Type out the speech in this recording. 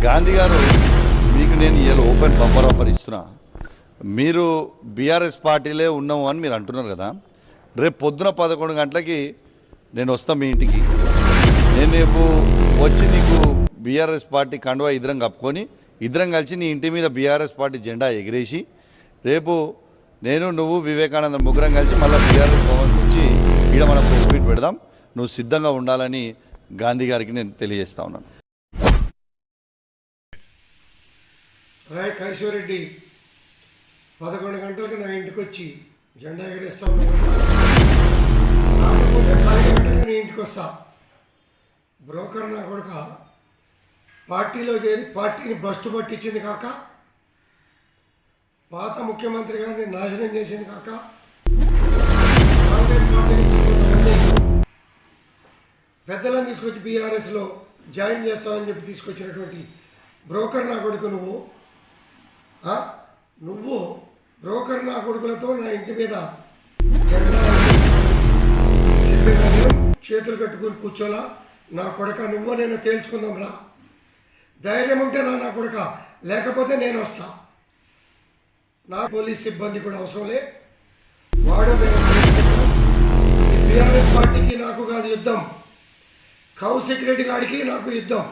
గాంధీ గారు మీకు నేను ఇవాళ ఓపెన్ బంపర్ ఆఫర్ ఇస్తున్నా. మీరు బీఆర్ఎస్ పార్టీలే ఉన్నాము అని మీరు అంటున్నారు కదా. రేపు పొద్దున 11 గంటలకి నేను వస్తాను మీ ఇంటికి. నేను రేపు వచ్చి నీకు బీఆర్ఎస్ పార్టీ కండువా ఇద్దరం కప్పుకొని ఇద్దరం కలిసి నీ ఇంటి మీద బీఆర్ఎస్ పార్టీ జెండా ఎగిరేసి రేపు నేను నువ్వు వివేకానంద ముగ్గురం కలిసి మళ్ళీ బీఆర్ఎస్ భవన్ వచ్చి ఈడ మనం ప్రెస్ మీట్ పెడదాం. నువ్వు సిద్ధంగా ఉండాలని గాంధీ గారికి నేను తెలియజేస్తా ఉన్నాను. రాయ్ కైశ్వరెడ్డి 11 గంటలకు నా ఇంటికి వచ్చి జెండా ఎగరేస్తా ఉన్నాను. కాకపోతే 10 గంటలకు నీ ఇంటికి వస్తా. బ్రోకర్ నా కొడుక పార్టీలో చేరి పార్టీని బస్టు పట్టించింది కాక, పాత ముఖ్యమంత్రి గారిని నాశనం చేసింది కాక, కాంగ్రెస్ పార్టీని పెద్దలను తీసుకొచ్చి బీఆర్ఎస్లో జాయిన్ చేస్తానని చెప్పి తీసుకొచ్చినటువంటి బ్రోకర్ నా కొడుకు నువ్వు బ్రోకర్ నా కొడుకులతో నా ఇంటి మీద జెండా చేతులు కట్టుకుని కూర్చోలా. నా కొడుక నువ్వు నేను తేల్చుకుందాం రా. ధైర్యం ఉంటే నా కొడుక, లేకపోతే నేను వస్తా. నా పోలీస్ సిబ్బంది కూడా అవసరం లే. వాడు బీఆర్ఎస్ పార్టీకి నాకు కాదు యుద్ధం, కౌశిక్ రెడ్డి గారికి నాకు యుద్ధం.